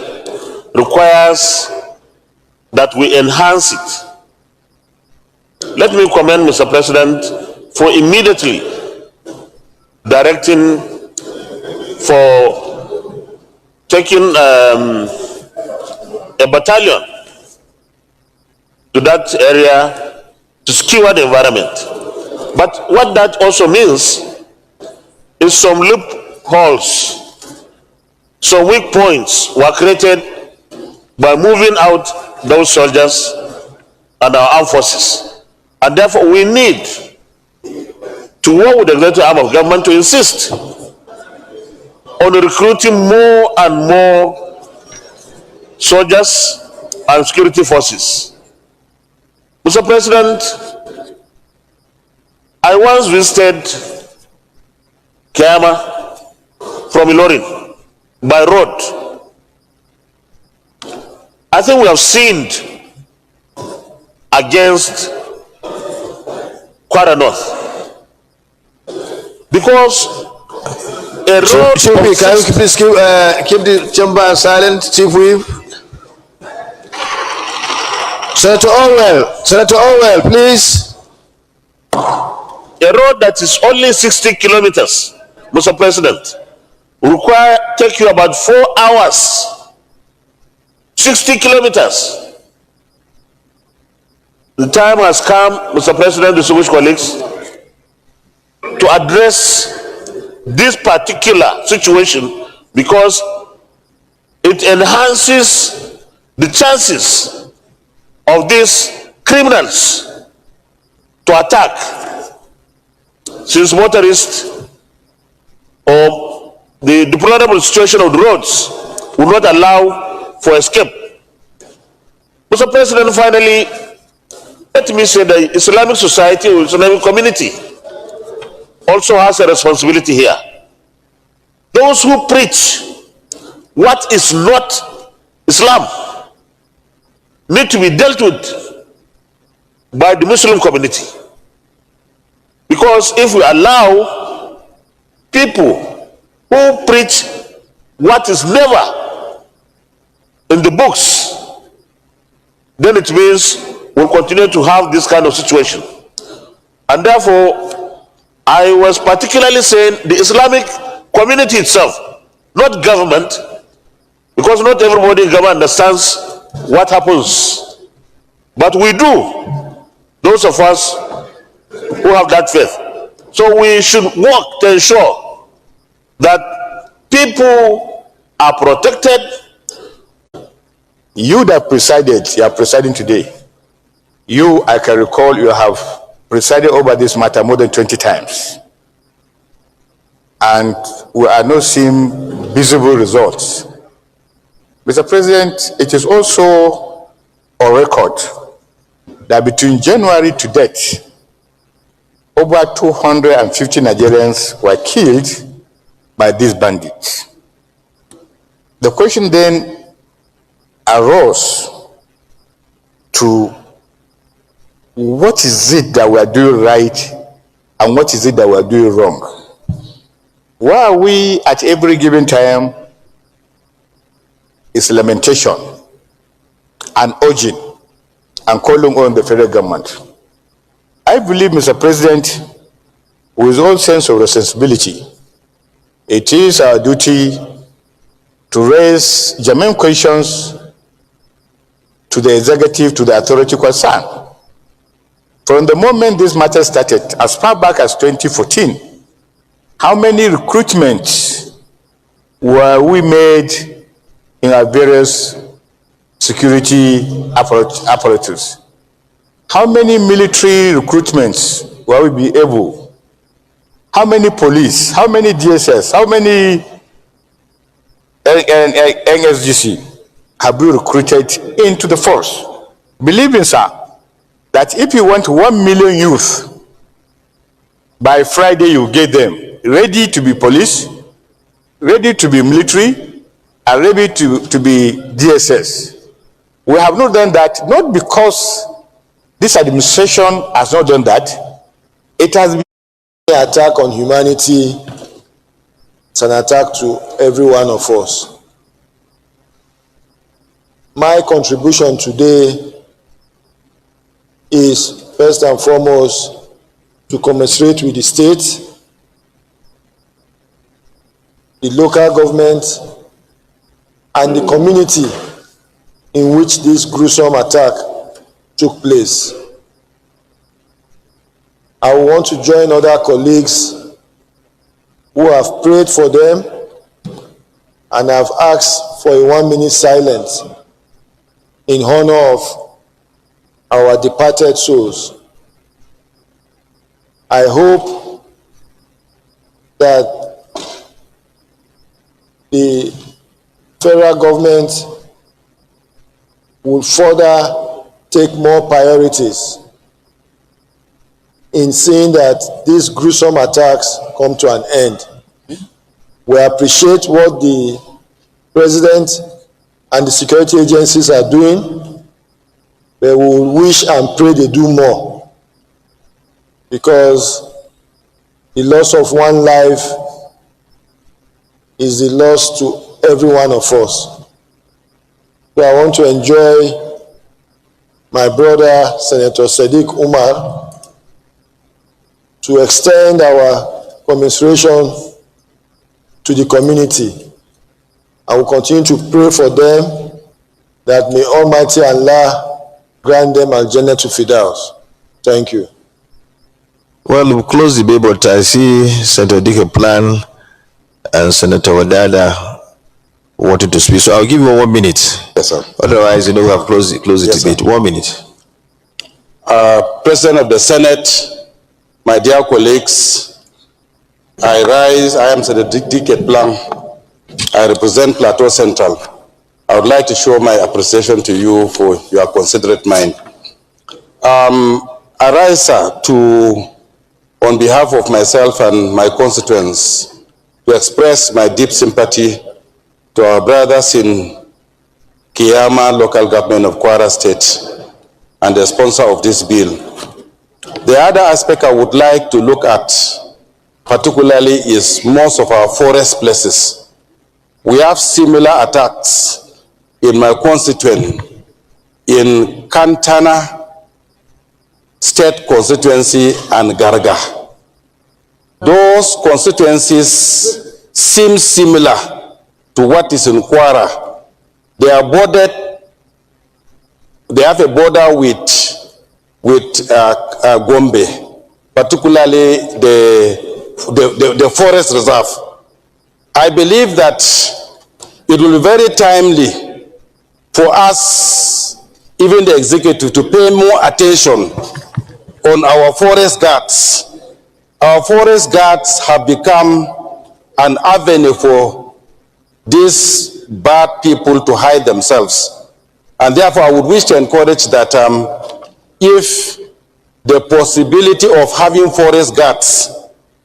requires that we enhance it. Let me commend Mr. President for immediately directing for taking a battalion to that area to secure the environment. But what that also means is some loopholes, some weak points were created by moving out those soldiers and our armed forces. And therefore we need to work with the executive arm of government to insist on recruiting more and more soldiers and security forces. Mr. President, I once visited Kiama from Ilorin by road. I think we have sinned against Kwara North because a road. Chief Whip, can you please keep the chamber silent, Chief Whip? Senator Orwell, please. A road that is only 60 kilometers, Mr. President, will take you about 4 hours. 60 kilometers. The time has come, Mr. President, distinguished colleagues, to address this particular situation because it enhances the chances of these criminals to attack, since motorists or the deplorable situation of the roads will not allow for escape. Mr. President, finally, let me say the Islamic society or Islamic community also has a responsibility here. Those who preach what is not Islam need to be dealt with by the Muslim community. Because if we allow people who preach what is never in the books, then it means we'll continue to have this kind of situation. And therefore, I was particularly saying the Islamic community itself, not government, because not everybody in government understands what happens. But we do, those of us who have that faith. So we should work to ensure that people are protected. You that presided, you are presiding today. You, I can recall, you have presided over this matter more than 20 times. And we are not seeing visible results. Mr. President, it is also on record that between January to date, over 250 Nigerians were killed by these bandits. The question then arose to what is it that we are doing right and what is it that we are doing wrong? Why are we at every given time is lamentation and urging and calling on the federal government? I believe, Mr. President, with all sense of responsibility, it is our duty to raise germane questions to the executive, to the authority concerned. From the moment this matter started, as far back as 2014, how many recruitments were we made in our various security apparatus? How many military recruitments were we be able? How many police? How many DSS? How many NSGC have we recruited into the force? Believe me, sir, that if you want 1 million youth, by Friday you get them ready to be police, ready to be military, and ready to be DSS. We have not done that, not because this administration has not done that. It has been an attack on humanity. It's an attack to every one of us. My contribution today is first and foremost to commiserate with the state, the local government, and the community in which this gruesome attack took place. I want to join other colleagues who have prayed for them and have asked for a 1-minute silence in honor of our departed souls. I hope that the federal government will further take more priorities in seeing that these gruesome attacks come to an end. We appreciate what the President and the security agencies are doing, but we will wish and pray they do more, because the loss of one life is the loss to every one of us. So I want to enjoy my brother, Senator Sadiq Umar, to extend our commiseration to the community. I will continue to pray for them that may Almighty Allah grant them Al-Jannah to Firdaus. Thank you. Well, we'll close the debate, but I see Senator Dike Plan and Senator Wadada wanted to speak. So I'll give you 1 minute. Yes, sir. Otherwise, we have closed the debate. Sir. 1 minute. President of the Senate, my dear colleagues, I am Senator Dike Plan. I represent Plateau Central. I would like to show my appreciation to you for your considerate mind. I rise, sir, on behalf of myself and my constituents, to express my deep sympathy to our brothers in Kiyama local government of Kwara State and the sponsor of this bill. The other aspect I would like to look at particularly is most of our forest places. We have similar attacks in my constituent, in Kantana State Constituency and Garga. Those constituencies seem similar to what is in Kwara. They are bordered, they have a border with Gombe, particularly the forest reserve. I believe that it will be very timely for us, even the executive, to pay more attention on our forest guards. Our forest guards have become an avenue for these bad people to hide themselves. And therefore, I would wish to encourage that if the possibility of having forest guards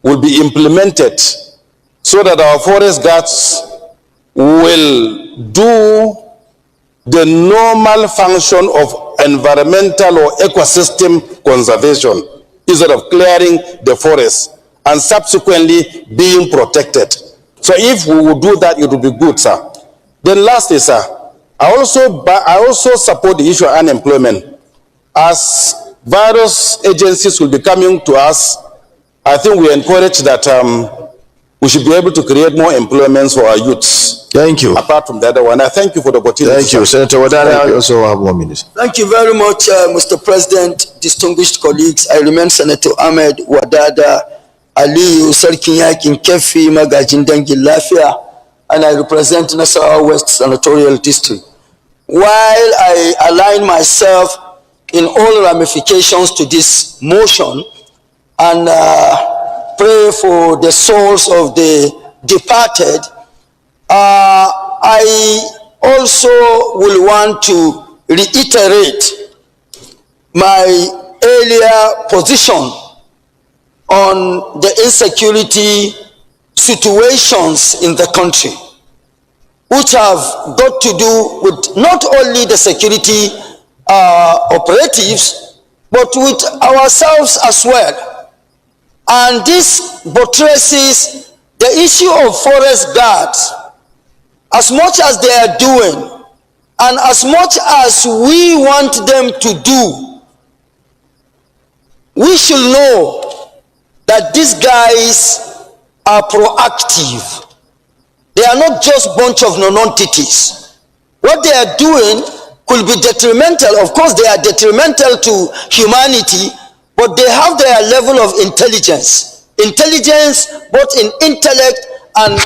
will be implemented so that our forest guards will do the normal function of environmental or ecosystem conservation instead of clearing the forest and subsequently being protected. So if we will do that, it will be good, sir. Then lastly, sir, I also support the issue of unemployment. As various agencies will be coming to us, I think we encourage that we should be able to create more employment for our youths. Thank you. Apart from the other one, I thank you for the opportunity. Thank you. Senator Wadada, I also have 1 minute. Thank you very much, Mr. President, distinguished colleagues. I remain Senator Ahmed Wadada Aliyu Sarkin Yakin Kefi Magajin Dangin Lafia, and I represent Nasarawa West Senatorial District. While I align myself in all ramifications to this motion and pray for the souls of the departed, I also will want to reiterate my earlier position on the insecurity situations in the country, which have got to do with not only the security operatives, but with ourselves as well. And this buttresses the issue of forest guards. As much as they are doing, and as much as we want them to do, we should know that these guys are proactive. They are not just a bunch of non-entities. What they are doing could be detrimental. Of course, they are detrimental to humanity, but they have their level of intelligence. Intelligence, both in intellect and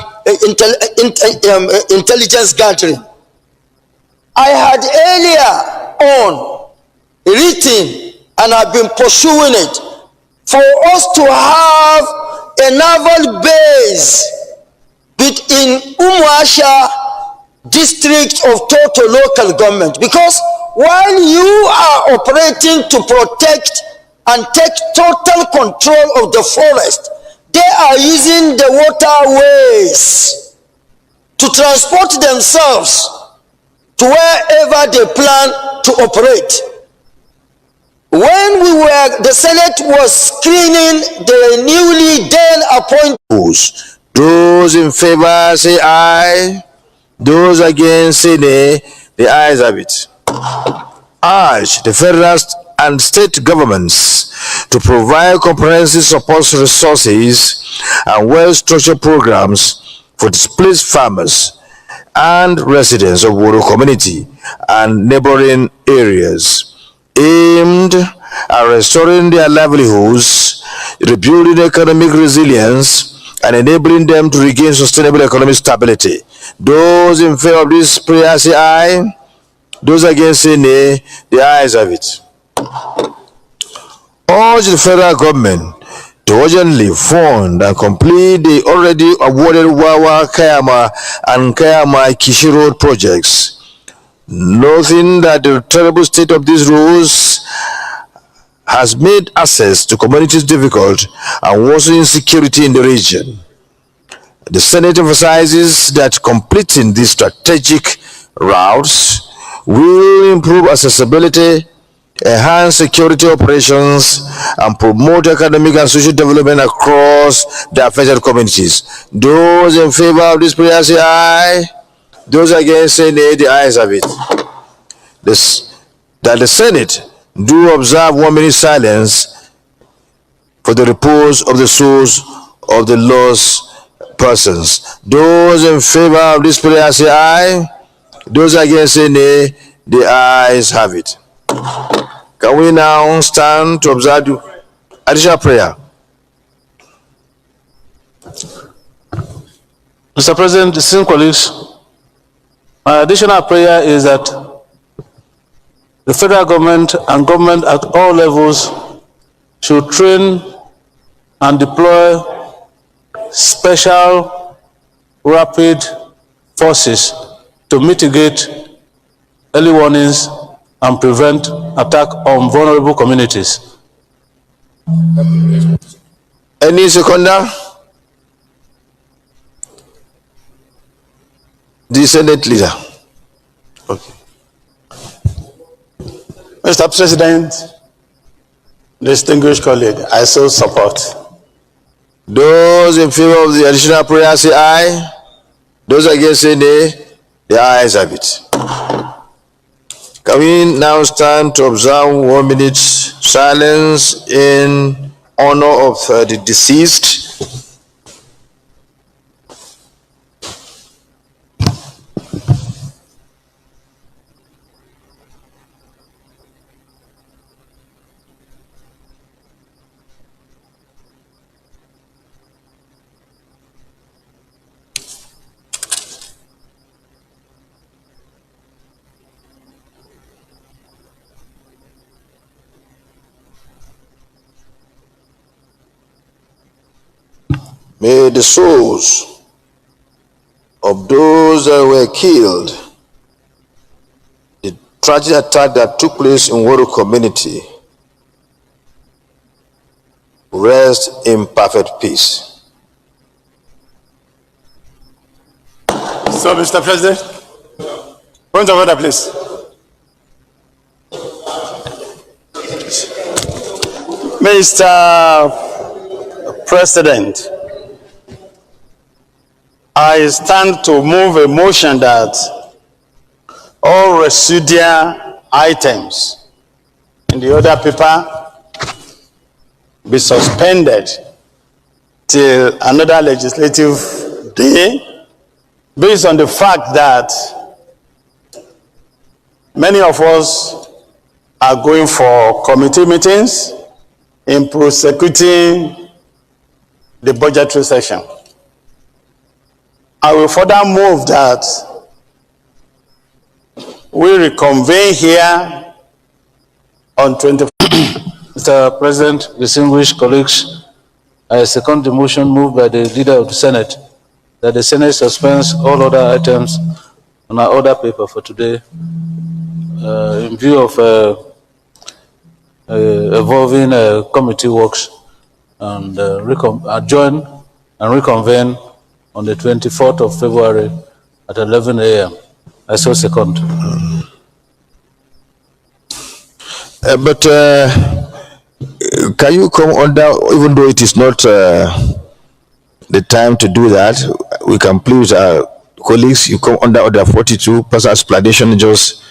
intelligence gathering. I had earlier on written, and I've been pursuing it, for us to have a naval base within Umuasha district of total local government, because while you are operating to protect and take total control of the forest, they are using the waterways to transport themselves to wherever they plan to operate. When the Senate was screening the newly then appointed. Those in favor say aye. Those against say nay. The ayes have it. Urge the federal and state governments to provide comprehensive support resources and well-structured programs for displaced farmers and residents of Woro community and neighboring areas, aimed at restoring their livelihoods, rebuilding economic resilience, and enabling them to regain sustainable economic stability. Those in favor of this prayer say aye. Those against say nay. The ayes have it. Urge the federal government to urgently fund and complete the already awarded Wawa, Kayama, and Kayama Kishi Road projects, noting that the terrible state of these roads has made access to communities difficult and worsening insecurity in the region. The Senate emphasizes that completing these strategic routes will improve accessibility, enhance security operations, and promote economic and social development across the affected communities. Those in favor of this prayer say aye. Those against say nay. The ayes have it. That the Senate do observe 1 minute silence for the repose of the souls of the lost persons. Those in favor of this prayer say aye. Those against say nay. The ayes have it. Can we now stand to observe the additional prayer? Mr. President, distinguished colleagues, my additional prayer is that the federal government and government at all levels should train and deploy special rapid forces to mitigate early warnings and prevent attack on vulnerable communities. Any seconder? The Senate leader. Okay. Mr. President, distinguished colleague, I so support. Those in favor of the additional prayer say aye. Those against say nay. The ayes have it. Can we now stand to observe 1 minute silence in honor of the deceased? May the souls of those that were killed, the tragic attack that took place in Woro community, rest in perfect peace. So, Mr. President, point of order, please. Mr. President, I stand to move a motion that all residual items in the order paper be suspended till another legislative day, based on the fact that many of us are going for committee meetings in prosecuting the budgetary session. I will further move that we reconvene here on 24th. Mr. President, distinguished colleagues, I second the motion moved by the leader of the Senate that the Senate suspends all other items on our order paper for today in view of evolving committee works and adjourn and reconvene on the 24th of February at 11 a.m. I so second. But can you come under, even though it is not the time to do that, we can plead with our colleagues, you come under order 42, personal explanation, just